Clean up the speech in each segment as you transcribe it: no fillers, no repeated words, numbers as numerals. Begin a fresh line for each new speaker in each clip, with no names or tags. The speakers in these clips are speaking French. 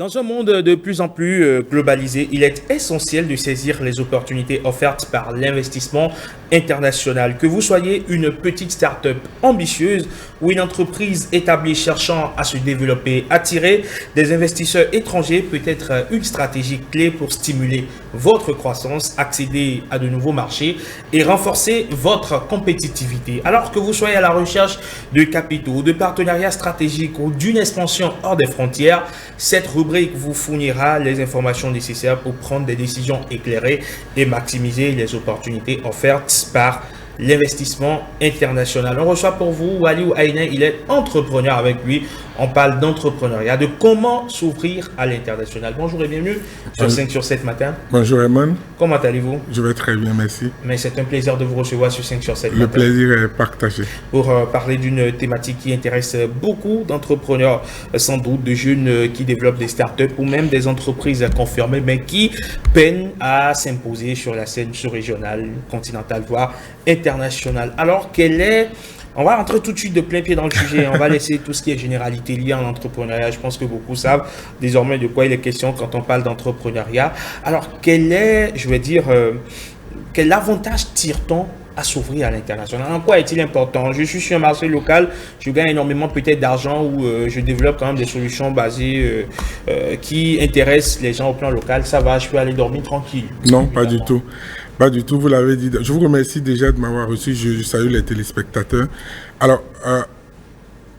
Dans un monde de plus en plus globalisé, il est essentiel de saisir les opportunités offertes par l'investissement international. Que vous soyez une petite start-up ambitieuse ou une entreprise établie cherchant à se développer, attirer des investisseurs étrangers peut être une stratégie clé pour stimuler votre croissance, accéder à de nouveaux marchés et renforcer votre compétitivité. Alors que vous soyez à la recherche de capitaux, de partenariats stratégiques ou d'une expansion hors des frontières, cette rubrique vous fournira les informations nécessaires pour prendre des décisions éclairées et maximiser les opportunités offertes par l'investissement international. On reçoit pour vous Waliou Aïnen, il est entrepreneur. Avec lui, on parle d'entrepreneuriat, de comment s'ouvrir à l'international. Bonjour et bienvenue sur 5 sur 7 matin.
Bonjour Eman.
Comment allez-vous?
Je vais très bien, merci.
Mais c'est un plaisir de vous recevoir sur 5 sur 7
Le plaisir est partagé.
Pour parler d'une thématique qui intéresse beaucoup d'entrepreneurs, sans doute de jeunes qui développent des startups ou même des entreprises confirmées, mais qui peinent à s'imposer sur la scène sous-régionale, continentale, voire internationale. Alors, on va rentrer tout de suite de plein pied dans le sujet. On va laisser tout ce qui est généralité liée à l'entrepreneuriat. Je pense que beaucoup savent désormais de quoi il est question quand on parle d'entrepreneuriat. Alors, quel avantage tire-t-on à s'ouvrir à l'international? En quoi est-il important? Je suis sur un marché local, je gagne énormément peut-être d'argent ou je développe quand même des solutions basées qui intéressent les gens au plan local. Ça va, je peux aller dormir tranquille.
Non, pas du tout. Pas du tout, vous l'avez dit. Je vous remercie déjà de m'avoir reçu. Je salue les téléspectateurs. Alors,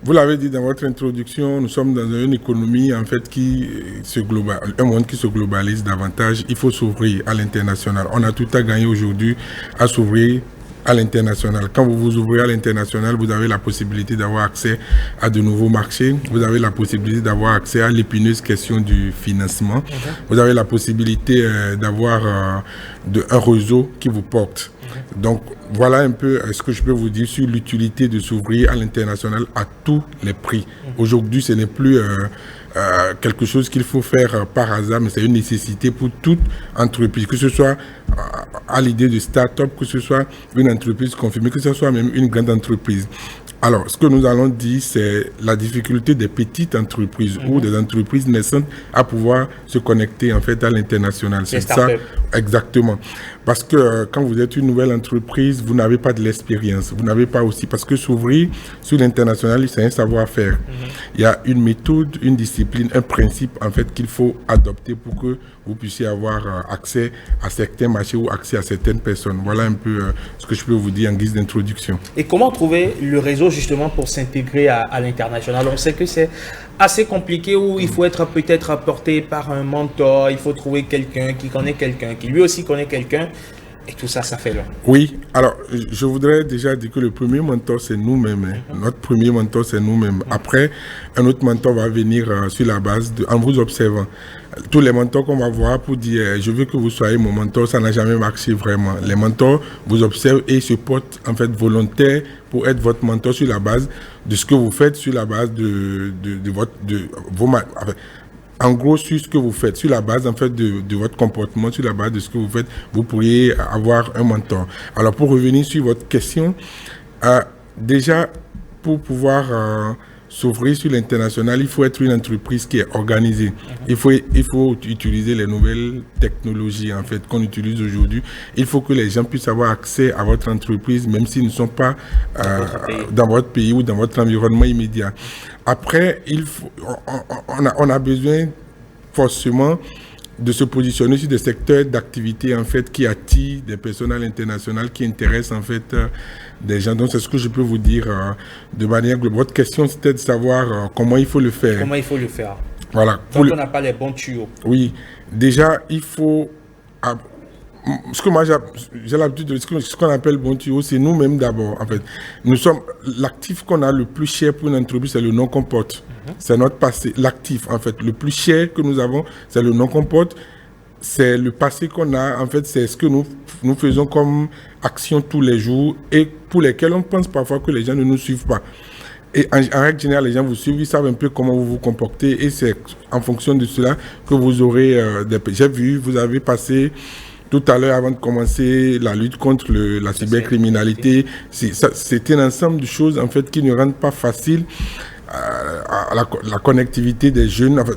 vous l'avez dit dans votre introduction, nous sommes dans une économie en fait un monde qui se globalise davantage. Il faut s'ouvrir à l'international. On a tout à gagner aujourd'hui à s'ouvrir à l'international. Quand vous vous ouvrez à l'international, vous avez la possibilité d'avoir accès à de nouveaux marchés. Vous avez la possibilité d'avoir accès à l'épineuse question du financement. Vous avez la possibilité d'avoir un réseau qui vous porte. Donc, voilà un peu ce que je peux vous dire sur l'utilité de s'ouvrir à l'international à tous les prix. Aujourd'hui, ce n'est plus quelque chose qu'il faut faire par hasard, mais c'est une nécessité pour toute entreprise, que ce soit à l'idée de start-up, que ce soit une entreprise confirmée, que ce soit même une grande entreprise. Alors, ce que nous allons dire, c'est la difficulté des petites entreprises ou des entreprises naissantes à pouvoir se connecter en fait à l'international. C'est ça, exactement. Parce que quand vous êtes une nouvelle entreprise, vous n'avez pas de l'expérience. Vous n'avez pas aussi, parce que s'ouvrir sur l'international, c'est un savoir-faire. Il y a une méthode, une discipline, un principe en fait qu'il faut adopter pour que vous puissiez avoir accès à certains marchés ou accès à certaines personnes. Voilà un peu ce que je peux vous dire en guise d'introduction.
Et comment trouver le réseau justement pour s'intégrer à l'international? On sait que c'est assez compliqué, où il faut être peut-être porté par un mentor, il faut trouver quelqu'un qui connaît quelqu'un, qui lui aussi connaît quelqu'un. Et tout ça, ça fait long.
Oui, alors je voudrais déjà dire que le premier mentor, c'est nous-mêmes. Notre premier mentor, c'est nous-mêmes. Après, un autre mentor va venir sur la base, en vous observant. Tous les mentors qu'on va voir pour dire je veux que vous soyez mon mentor, ça n'a jamais marché vraiment. Les mentors vous observent et se portent en fait volontaires pour être votre mentor sur la base de ce que vous faites, sur la base en gros, sur ce que vous faites, sur la base en fait de votre comportement, sur la base de ce que vous faites, vous pourriez avoir un mentor. Alors pour revenir sur votre question, déjà pour pouvoir s'ouvrir sur l'international, il faut être une entreprise qui est organisée. Il faut utiliser les nouvelles technologies en fait qu'on utilise aujourd'hui. Il faut que les gens puissent avoir accès à votre entreprise, même s'ils ne sont pas dans votre pays ou dans votre environnement immédiat. Après, on a besoin forcément de se positionner sur des secteurs d'activité en fait qui attirent des personnes à l'international, qui intéressent en fait des gens. Donc c'est ce que je peux vous dire de manière globale. Votre question c'était de savoir comment il faut le faire.
Comment il faut le faire?
Voilà.
Donc on n'a pas les bons tuyaux.
Oui, déjà il faut ce que moi j'ai l'habitude de ce qu'on appelle bon tuyau, c'est nous-mêmes d'abord en fait. L'actif qu'on a le plus cher pour une entreprise, c'est le nom qu'on porte. C'est notre passé. L'actif en fait, le plus cher que nous avons, c'est le nom qu'on porte. C'est le passé qu'on a, en fait, c'est ce que nous faisons comme action tous les jours et pour lesquels on pense parfois que les gens ne nous suivent pas. Et en règle générale, les gens vous suivent, ils savent un peu comment vous vous comportez et c'est en fonction de cela que vous aurez J'ai vu, vous avez passé tout à l'heure, avant de commencer la lutte contre la cybercriminalité. C'est un ensemble de choses en fait qui ne rendent pas facile la connectivité des jeunes. Enfin,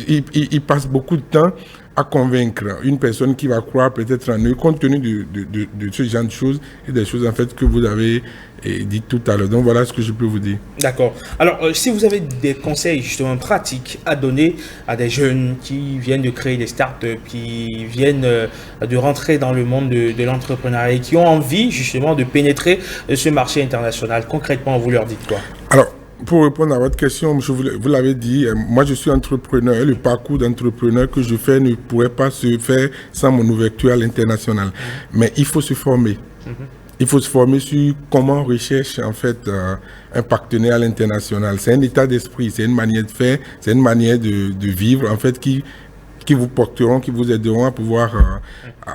ils passent beaucoup de temps à convaincre une personne qui va croire peut-être en eux, compte tenu de ce genre de choses et des choses en fait que vous avez dites tout à l'heure. Donc voilà ce que je peux vous dire.
D'accord. Alors, si vous avez des conseils justement pratiques à donner à des jeunes qui viennent de créer des startups, qui viennent de rentrer dans le monde de l'entrepreneuriat et qui ont envie justement de pénétrer ce marché international, concrètement, vous leur dites quoi?
Alors, pour répondre à votre question, vous l'avez dit, moi je suis entrepreneur et le parcours d'entrepreneur que je fais ne pourrait pas se faire sans mon ouverture à l'international. Mais il faut se former. Il faut se former sur comment on recherche en fait un partenaire à l'international. C'est un état d'esprit, c'est une manière de faire, c'est une manière de vivre en fait qui vous porteront, qui vous aideront à pouvoir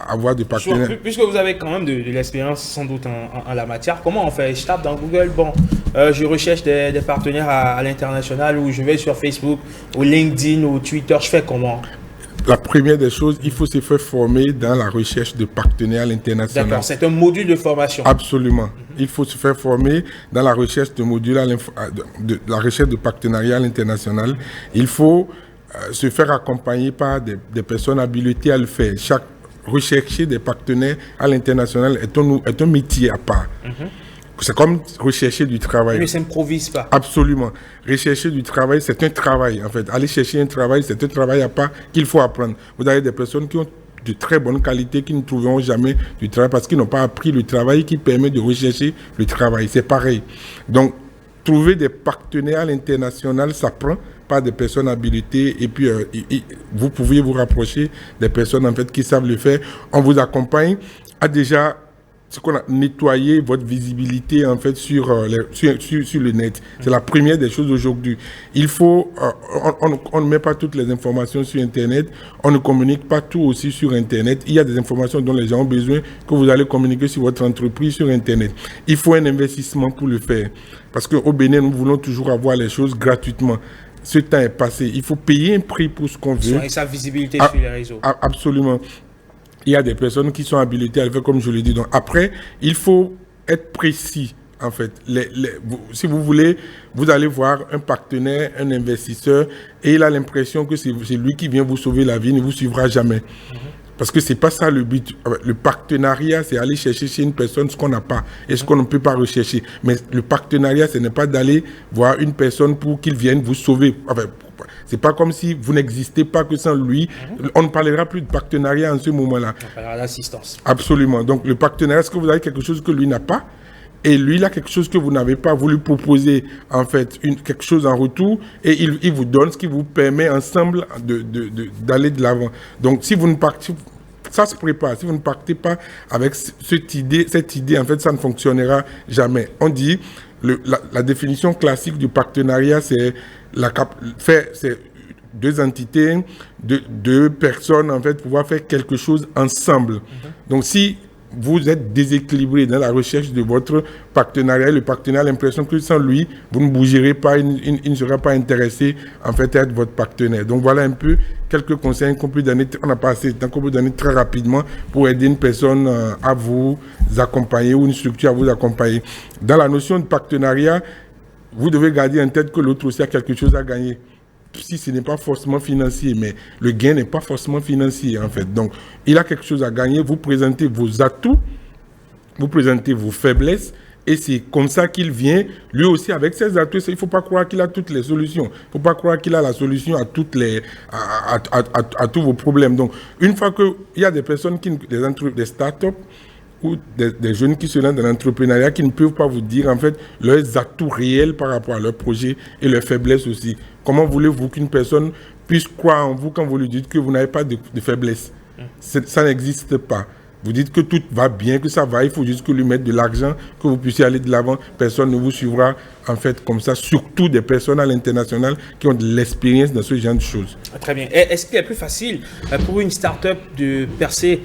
avoir des partenaires.
Puisque vous avez quand même de l'expérience sans doute en la matière, comment on fait? Je tape dans Google, bon, je recherche des partenaires à l'international, ou je vais sur Facebook, ou LinkedIn, ou Twitter, je fais comment?
La première des choses, il faut se faire former dans la recherche de partenaires à l'international.
D'accord, c'est un module de formation.
Absolument. Il faut se faire former dans la recherche de modules la recherche de partenariat à l'international. Il faut se faire accompagner par des personnes habilitées à le faire. Rechercher des partenaires à l'international est un métier à part. C'est comme rechercher du travail.
Mais ça n'improvise pas.
Absolument. Rechercher du travail, c'est un travail, en fait. Aller chercher un travail, c'est un travail à part qu'il faut apprendre. Vous avez des personnes qui ont de très bonne qualité, qui ne trouveront jamais du travail parce qu'ils n'ont pas appris le travail qui permet de rechercher le travail. C'est pareil. Donc, trouver des partenaires à l'international, ça prend par des personnes habilitées et puis vous pouviez vous rapprocher des personnes, en fait, qui savent le faire. On vous accompagne à déjà ce qu'on a nettoyé votre visibilité en fait sur le net. C'est la première des choses aujourd'hui. Il faut, on ne met pas toutes les informations sur Internet, on ne communique pas tout aussi sur Internet. Il y a des informations dont les gens ont besoin que vous allez communiquer sur votre entreprise sur Internet. Il faut un investissement pour le faire. Parce qu'au Bénin, nous voulons toujours avoir les choses gratuitement. Ce temps est passé. Il faut payer un prix pour ce qu'on veut.
Et sa visibilité sur les réseaux.
Absolument. Il y a des personnes qui sont habilitées à le faire, comme je l'ai dit. Donc, après, il faut être précis, en fait. Si vous voulez, vous allez voir un partenaire, un investisseur, et il a l'impression que c'est lui qui vient vous sauver la vie, il ne vous suivra jamais. Parce que ce n'est pas ça le but. Le partenariat, c'est aller chercher chez une personne ce qu'on n'a pas et ce qu'on ne peut pas rechercher. Mais le partenariat, ce n'est pas d'aller voir une personne pour qu'il vienne vous sauver. Enfin, c'est pas comme si vous n'existez pas que sans lui. On ne parlera plus de partenariat en ce moment-là.
On parlera d'assistance.
Absolument. Donc, le partenariat, est-ce que vous avez quelque chose que lui n'a pas? Et lui, il a quelque chose que vous n'avez pas. Vous lui proposez, en fait, quelque chose en retour et il vous donne ce qui vous permet ensemble d'aller de l'avant. Donc, si vous ne partez... Ça se prépare. Si vous ne partez pas avec cette idée, en fait, ça ne fonctionnera jamais. On dit, la définition classique du partenariat, c'est deux entités, deux personnes, en fait, pouvoir faire quelque chose ensemble. Donc, si vous êtes déséquilibré dans la recherche de votre partenariat, le partenaire a l'impression que sans lui, vous ne bougerez pas, il ne sera pas intéressé en fait à être votre partenaire. Donc voilà un peu quelques conseils qu'on peut donner, on a passé qu'on peut donner très rapidement pour aider une personne à vous accompagner ou une structure à vous accompagner. Dans la notion de partenariat, vous devez garder en tête que l'autre aussi a quelque chose à gagner. Si ce n'est pas forcément financier, mais le gain n'est pas forcément financier en fait. Donc, il a quelque chose à gagner, vous présentez vos atouts, vous présentez vos faiblesses, et c'est comme ça qu'il vient, lui aussi avec ses atouts. Il ne faut pas croire qu'il a toutes les solutions, il ne faut pas croire qu'il a la solution à tous vos problèmes. Donc, une fois qu'il y a des personnes, des startups, ou des jeunes qui se lancent dans l'entrepreneuriat qui ne peuvent pas vous dire en fait leurs atouts réels par rapport à leurs projets et leurs faiblesses aussi. Comment voulez-vous qu'une personne puisse croire en vous quand vous lui dites que vous n'avez pas de faiblesse? Ça n'existe pas. Vous dites que tout va bien, que ça va, il faut juste que lui mettre de l'argent, que vous puissiez aller de l'avant. Personne ne vous suivra en fait comme ça, surtout des personnes à l'international qui ont de l'expérience dans ce genre de choses.
Très bien. Est-ce qu'il est plus facile pour une start-up de percer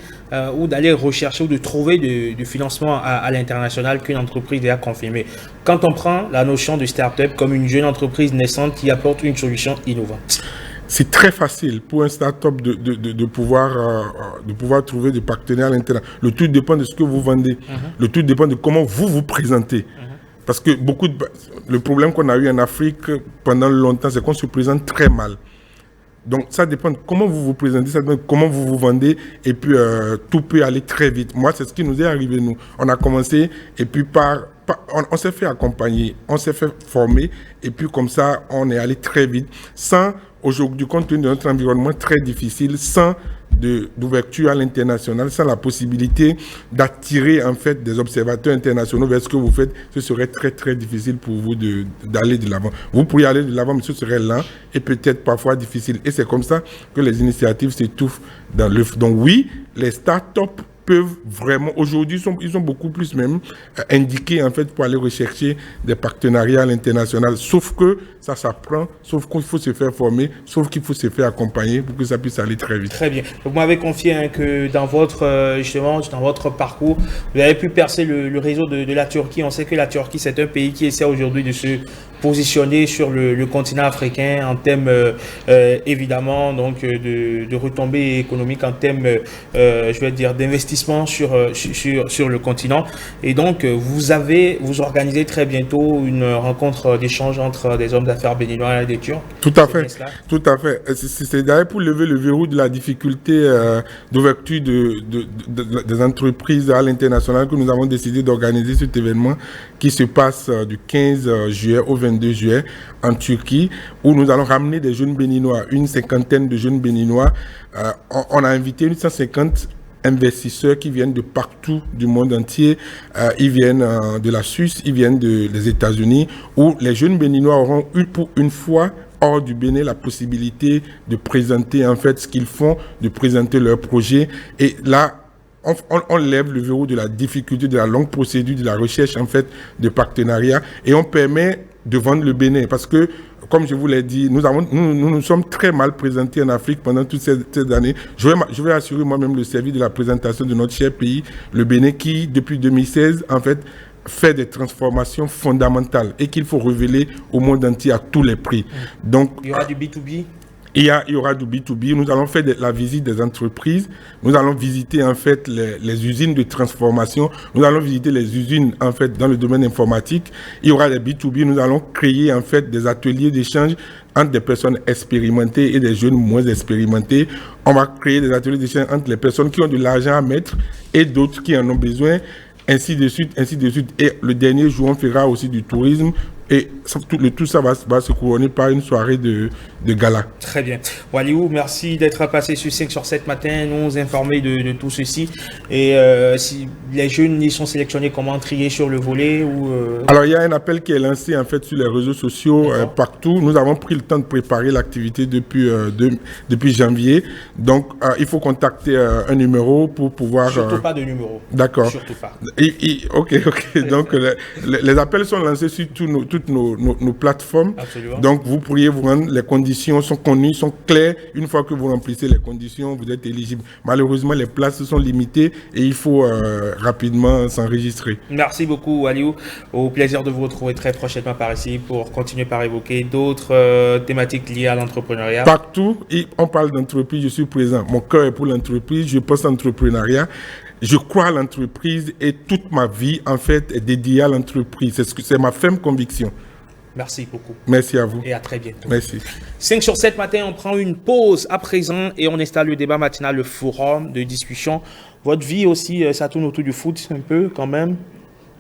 ou d'aller rechercher ou de trouver du financement à l'international qu'une entreprise déjà confirmée? Quand on prend la notion de start-up comme une jeune entreprise naissante qui apporte une solution innovante.
C'est très facile pour un start-up de pouvoir trouver des partenaires à l'international. Le tout dépend de ce que vous vendez. Le tout dépend de comment vous vous présentez. Parce que le problème qu'on a eu en Afrique pendant longtemps, c'est qu'on se présente très mal. Donc, ça dépend de comment vous vous présentez, ça dépend de comment vous vous vendez, et puis tout peut aller très vite. Moi, c'est ce qui nous est arrivé, nous. On a commencé, et puis on s'est fait accompagner, on s'est fait former, et puis comme ça, on est allé très vite, sans, aujourd'hui, compte tenu de notre environnement très difficile, sans d'ouverture à l'international, sans la possibilité d'attirer en fait des observateurs internationaux vers ce que vous faites, ce serait très très difficile pour vous d'aller de l'avant. Vous pourriez aller de l'avant, mais ce serait lent et peut-être parfois difficile. Et c'est comme ça que les initiatives s'étouffent dans l'œuf. Donc oui, les startups peuvent vraiment, aujourd'hui, ils sont beaucoup plus même indiqués en fait pour aller rechercher des partenariats à l'international. Sauf que ça s'apprend, sauf qu'il faut se faire former, sauf qu'il faut se faire accompagner pour que ça puisse aller très vite.
Très bien. Vous m'avez confié que dans votre, justement, dans votre parcours, vous avez pu percer le réseau de la Turquie. On sait que la Turquie, c'est un pays qui essaie aujourd'hui de se positionner sur le continent africain en termes, évidemment, donc, de retombées économiques, en termes, je vais dire, d'investissement sur le continent. Et donc, vous organisez très bientôt une rencontre d'échange entre des hommes d'affaires béninois et des Turcs.
Tout à fait, tout à fait. C'est d'ailleurs pour lever le verrou de la difficulté d'ouverture des entreprises à l'international que nous avons décidé d'organiser cet événement qui se passe du 15 juillet au 22 juillet en Turquie, où nous allons ramener des jeunes béninois, une cinquantaine de jeunes béninois. On a invité 150 investisseurs qui viennent de partout du monde entier. Ils viennent de la Suisse, ils viennent des États-Unis, où les jeunes béninois auront pour une fois hors du Bénin la possibilité de présenter en fait ce qu'ils font, de présenter leurs projets. Et là, on lève le verrou de la difficulté, de la longue procédure, de la recherche en fait de partenariat, et on permet de vendre le Bénin. Parce que, comme je vous l'ai dit, nous sommes très mal présentés en Afrique pendant toutes ces années. Je vais assurer moi-même le service de la présentation de notre cher pays, le Bénin, qui, depuis 2016, en fait, fait des transformations fondamentales et qu'il faut révéler au monde entier à tous les prix. Donc,
il y aura du B2B?
Il y aura du B2B. Nous allons faire la visite des entreprises. Nous allons visiter en fait les usines de transformation. Nous allons visiter les usines en fait dans le domaine informatique. Il y aura des B2B. Nous allons créer en fait des ateliers d'échange entre des personnes expérimentées et des jeunes moins expérimentés. On va créer des ateliers d'échange entre les personnes qui ont de l'argent à mettre et d'autres qui en ont besoin, ainsi de suite, ainsi de suite. Et le dernier jour, on fera aussi du tourisme. Et tout ça va se couronner par une soirée de gala.
Très bien. Waliou, merci d'être passé sur 5 sur 7 matin, nous informer de tout ceci. Et si les jeunes ils sont sélectionnés, comment trier sur le volet ou
Alors, il y a un appel qui est lancé en fait sur les réseaux sociaux partout. Nous avons pris le temps de préparer l'activité depuis janvier. Donc, il faut contacter un numéro pour pouvoir...
Surtout pas de numéro.
D'accord.
Surtout pas.
Ok. Donc, les appels sont lancés sur toutes nos plateformes.
Absolument.
Donc, vous pourriez vous rendre, les conditions sont connues, sont claires. Une fois que vous remplissez les conditions, vous êtes éligible. Malheureusement, les places sont limitées et il faut rapidement s'enregistrer.
Merci beaucoup, Waliou. Au plaisir de vous retrouver très prochainement par ici pour continuer par évoquer d'autres thématiques liées à l'entrepreneuriat.
Partout, on parle d'entreprise, je suis présent. Mon cœur est pour l'entreprise, je pense à l'entrepreneuriat. Je crois à l'entreprise et toute ma vie, en fait, est dédiée à l'entreprise. C'est ma ferme conviction.
Merci beaucoup.
Merci à vous.
Et à très bientôt.
Merci.
5 sur 7 matin, on prend une pause à présent et on installe le débat matinal, le forum de discussion. Votre vie aussi, ça tourne autour du foot un peu quand même?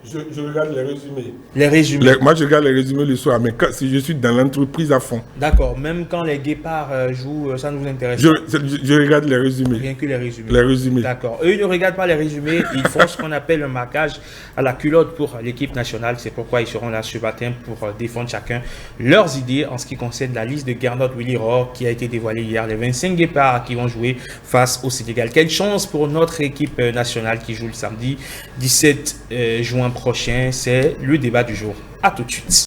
Je regarde les résumés.
Les résumés.
Moi, je regarde les résumés le soir, mais si je suis dans l'entreprise à fond.
D'accord. Même quand les guépards jouent, ça ne vous intéresse
pas?
Je
Je regarde les résumés.
Rien que les résumés.
Les résumés.
D'accord. Eux, ils ne regardent pas les résumés. Ils font ce qu'on appelle un marquage à la culotte pour l'équipe nationale. C'est pourquoi ils seront là ce matin pour défendre chacun leurs idées en ce qui concerne la liste de Gernot Willy Rohr qui a été dévoilée hier. Les 25 guépards qui vont jouer face au Sénégal. Quelle chance pour notre équipe nationale qui joue le samedi 17 juin prochain. C'est le débat du jour. À tout de suite.